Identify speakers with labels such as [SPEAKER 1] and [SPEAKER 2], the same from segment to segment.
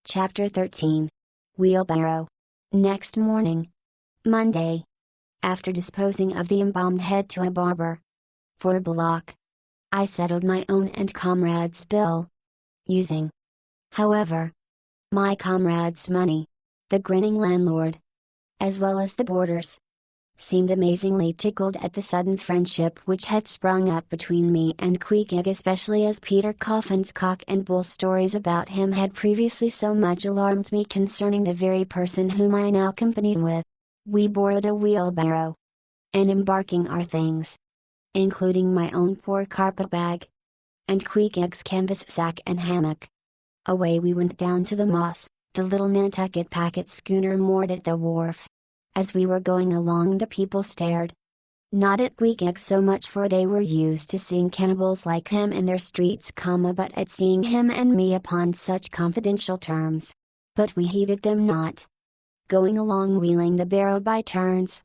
[SPEAKER 1] Chapter 13. Wheelbarrow. Next morning, Monday. After disposing of the embalmed head to a barber for a block, I settled my own and comrades' bill, using, however, my comrades' money. The grinning landlord, as well as the boarders, seemed amazingly tickled at the sudden friendship which had sprung up between me and Queequeg, especially as Peter Coffin's cock and bull stories about him had previously so much alarmed me concerning the very person whom I now companied with. We borrowed a wheelbarrow, and embarking our things, including my own poor carpet bag, and Queequeg's canvas sack and hammock, away we went down to the Moss, the little Nantucket packet schooner moored at the wharf. As we were going along, the people stared. Not at Queequeg so much, for they were used to seeing cannibals like him in their streets, but at seeing him and me upon such confidential terms. But we heeded them not, going along wheeling the barrow by turns,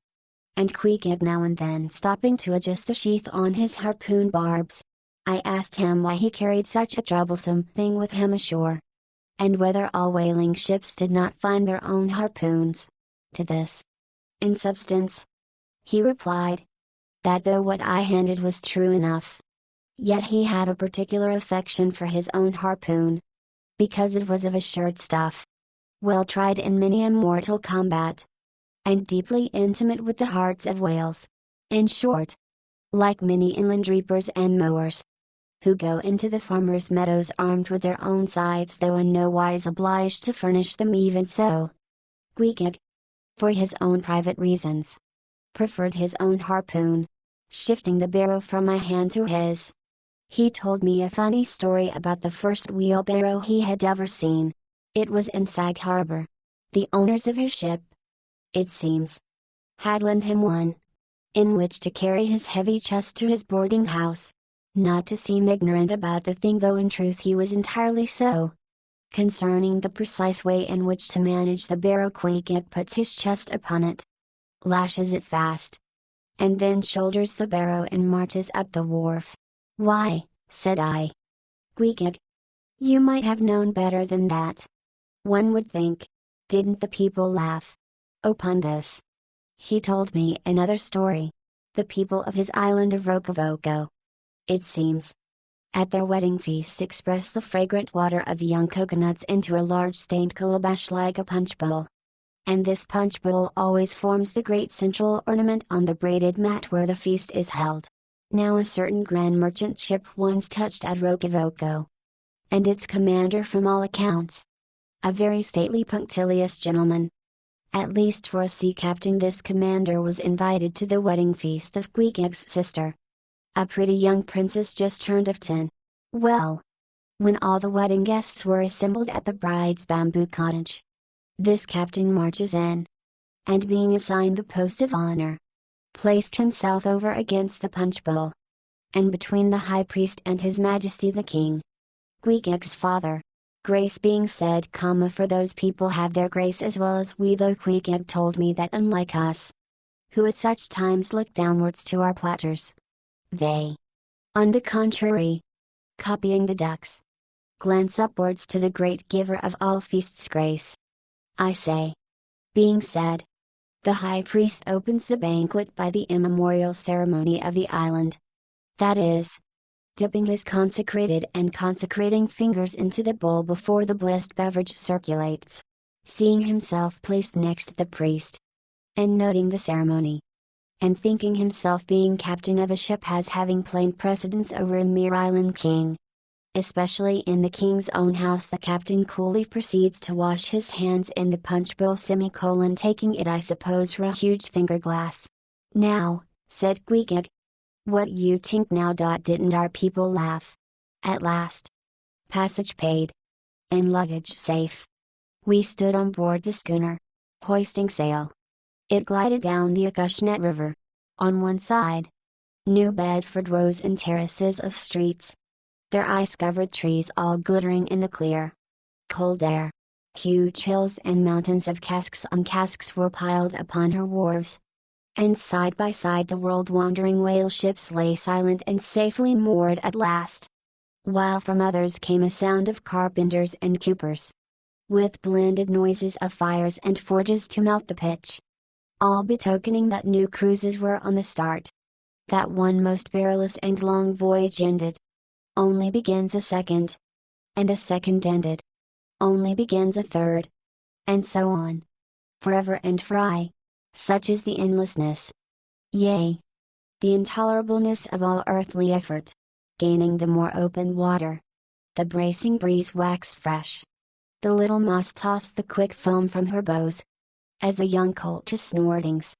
[SPEAKER 1] and Queequeg now and then stopping to adjust the sheath on his harpoon barbs. I asked him why he carried such a troublesome thing with him ashore, and whether all whaling ships did not find their own harpoons. To this, in substance, he replied, that though what I handed was true enough, yet he had a particular affection for his own harpoon, because it was of assured stuff, well tried in many a mortal combat, and deeply intimate with the hearts of whales. In short, like many inland reapers and mowers, who go into the farmers' meadows armed with their own scythes, though in no wise obliged to furnish them, even so, Queequeg, for his own private reasons, preferred his own harpoon, shifting the barrow from my hand to his. He told me a funny story about the first wheelbarrow he had ever seen. It was in Sag Harbor. The owners of his ship, it seems, had lent him one, in which to carry his heavy chest to his boarding house. Not to seem ignorant about the thing, though in truth he was entirely so, concerning the precise way in which to manage the barrow, Queequeg puts his chest upon it, lashes it fast, and then shoulders the barrow and marches up the wharf. "Why," said I, "Queequeg, you might have known better than that, one would think." Didn't the people laugh upon this? He told me another story. The people of his island of Rokovoko, it seems, at their wedding feasts express the fragrant water of young coconuts into a large stained calabash like a punch bowl. And this punch bowl always forms the great central ornament on the braided mat where the feast is held. Now a certain grand merchant ship once touched at Rokovoko, and its commander, from all accounts, a very stately punctilious gentleman. At least for a sea captain, this commander was invited to the wedding feast of Queequeg's sister, a pretty young princess just turned of 10. Well, when all the wedding guests were assembled at the bride's bamboo cottage, this captain marches in, and being assigned the post of honor, placed himself over against the punch bowl, and between the high priest and his majesty the king, Queequeg's father, grace being said, for those people have their grace as well as we, though Queequeg told me that unlike us, who at such times look downwards to our platters, they, on the contrary, copying the ducks, glance upwards to the great giver of all feasts grace. I say, being said, the high priest opens the banquet by the immemorial ceremony of the island. That is, dipping his consecrated and consecrating fingers into the bowl before the blessed beverage circulates, seeing himself placed next the priest, and noting the ceremony, and thinking himself being captain of a ship as having plain precedence over a mere island king. Especially in the king's own house, the captain coolly proceeds to wash his hands in the punch bowl, taking it, I suppose, for a huge finger glass. "Now," said Queequeg, "what you tink now? Didn't our people laugh?" At last, passage paid, and luggage safe, we stood on board the schooner, hoisting sail. It glided down the Acushnet River. On one side, New Bedford rose in terraces of streets, their ice-covered trees all glittering in the clear, cold air. Huge hills and mountains of casks on casks were piled upon her wharves, and side by side the world-wandering whale ships lay silent and safely moored at last, while from others came a sound of carpenters and coopers, with blended noises of fires and forges to melt the pitch, all betokening that new cruises were on the start. That one most perilous and long voyage ended. Only begins a second. And a second ended. Only begins a third. And so on. Forever and for aye. Such is the endlessness. Yea. The intolerableness of all earthly effort. Gaining the more open water. The bracing breeze waxed fresh. The little moss tossed the quick foam from her bows. As a young colt to snortings.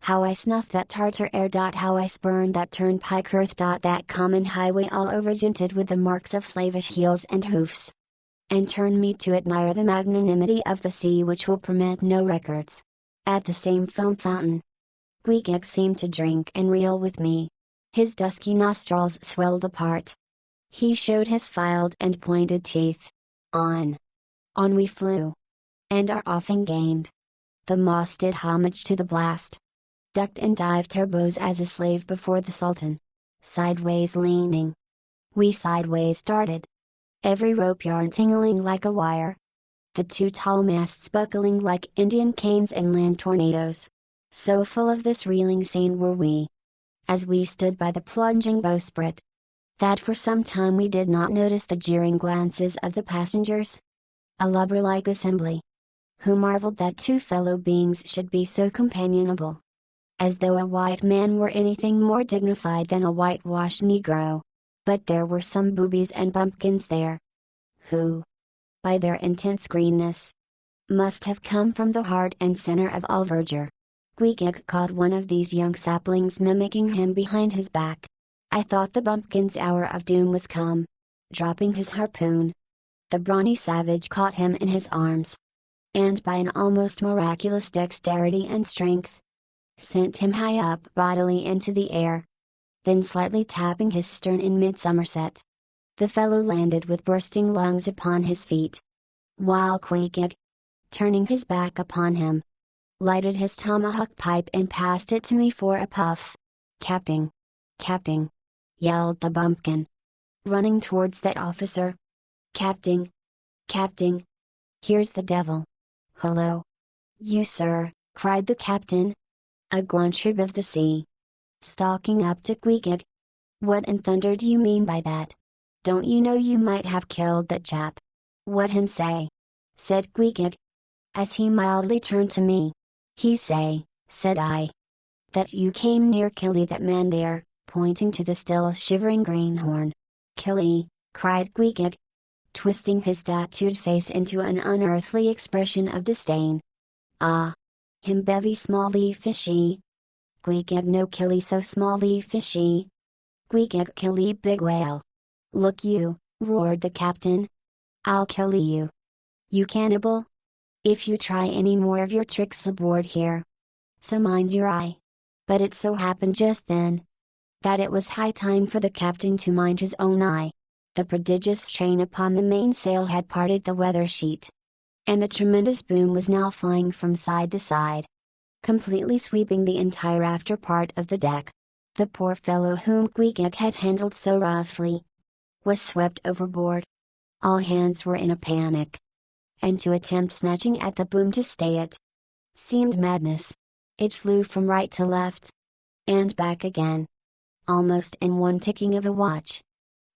[SPEAKER 1] How I snuffed that Tartar air. How I spurned that turnpike earth. That common highway all overgented with the marks of slavish heels and hoofs. And turned me to admire the magnanimity of the sea which will permit no records. At the same foam fountain, Queequeg seemed to drink and reel with me. His dusky nostrils swelled apart. He showed his filed and pointed teeth. On we flew. And our offing gained. The moss did homage to the blast. Ducked and dived her bows as a slave before the Sultan. Sideways leaning. We sideways darted. Every rope yarn tingling like a wire. The two tall masts buckling like Indian canes and land tornadoes. So full of this reeling scene were we. As we stood by the plunging bowsprit. That for some time we did not notice the jeering glances of the passengers. A lubber-like assembly. Who marveled that two fellow beings should be so companionable. As though a white man were anything more dignified than a whitewashed Negro. But there were some boobies and bumpkins there. Who, by their intense greenness, must have come from the heart and center of all verdure. Queequeg caught one of these young saplings mimicking him behind his back. I thought the bumpkin's hour of doom was come. Dropping his harpoon, the brawny savage caught him in his arms. And by an almost miraculous dexterity and strength, sent him high up bodily into the air. Then slightly tapping his stern in mid-somerset, the fellow landed with bursting lungs upon his feet. While Queequeg, turning his back upon him, lighted his tomahawk pipe and passed it to me for a puff. "Captain! Captain!" yelled the bumpkin, running towards that officer. "Captain! Captain! Here's the devil!" "Hello! You sir!" cried the captain. A guantrib of the sea. Stalking up to Queequeg. "What in thunder do you mean by that? Don't you know you might have killed that chap?" "What him say?" said Queequeg, as he mildly turned to me. "He say," said I, "that you came near killee that man there," pointing to the still shivering greenhorn. "Killee," cried Queequeg, twisting his tattooed face into an unearthly expression of disdain. "Ah! Him bevy smally fishy. Queequeg no killee so smally fishy. Queequeg killee big whale." "Look you," roared the captain. "I'll kill you. You cannibal! If you try any more of your tricks aboard here. So mind your eye." But it so happened just then, that it was high time for the captain to mind his own eye. The prodigious strain upon the mainsail had parted the weather sheet. And the tremendous boom was now flying from side to side, completely sweeping the entire after part of the deck. The poor fellow whom Queequeg had handled so roughly, was swept overboard. All hands were in a panic. And to attempt snatching at the boom to stay it, seemed madness. It flew from right to left, and back again, almost in one ticking of a watch.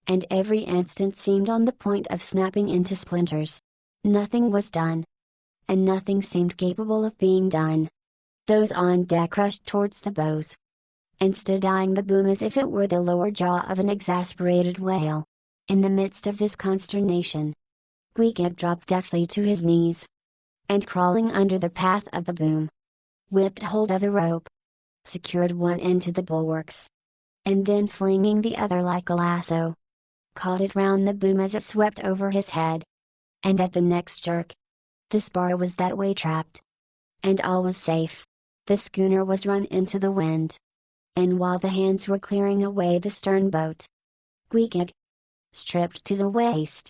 [SPEAKER 1] And every instant seemed on the point of snapping into splinters. Nothing was done. And nothing seemed capable of being done. Those on deck rushed towards the bows, and stood eyeing the boom as if it were the lower jaw of an exasperated whale. In the midst of this consternation, Queequeg dropped deftly to his knees, and crawling under the path of the boom, whipped hold of the rope, secured one end to the bulwarks, and then flinging the other like a lasso, caught it round the boom as it swept over his head. And at the next jerk, the spar was that way trapped, and all was safe. The schooner was run into the wind, and while the hands were clearing away the stern boat, Queequeg, stripped to the waist,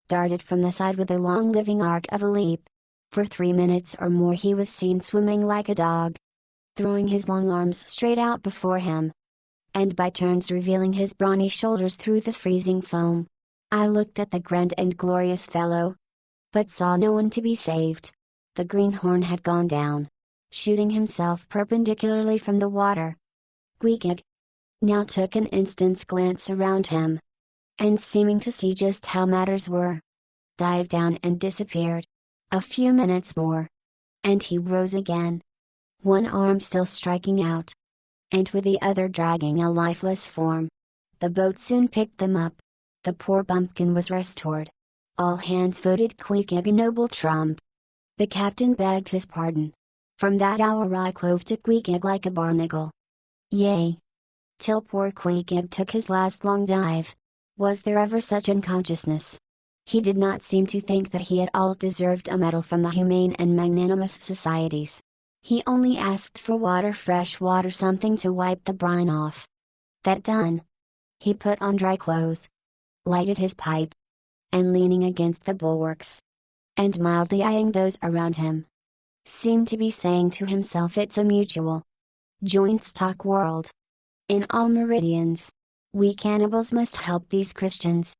[SPEAKER 1] darted from the side with a long living arc of a leap. For 3 minutes or more he was seen swimming like a dog, throwing his long arms straight out before him, and by turns revealing his brawny shoulders through the freezing foam. I looked at the grand and glorious fellow. but saw no one to be saved. The greenhorn had gone down, shooting himself perpendicularly from the water. Queequeg now took an instant's glance around him, and seeming to see just how matters were, dived down and disappeared. A few minutes more, and he rose again, one arm still striking out, and with the other dragging a lifeless form. The boat soon picked them up. The poor bumpkin was restored. All hands voted Queequeg a noble trump. The captain begged his pardon. From that hour I clove to Queequeg like a barnacle. Yea, till poor Queequeg took his last long dive. Was there ever such unconsciousness? He did not seem to think that he at all deserved a medal from the humane and magnanimous societies. He only asked for water, fresh water, something to wipe the brine off. That done, he put on dry clothes, lighted his pipe, and leaning against the bulwarks, and mildly eyeing those around him, seemed to be saying to himself, it's a mutual, joint stock world. In all meridians, we cannibals must help these Christians.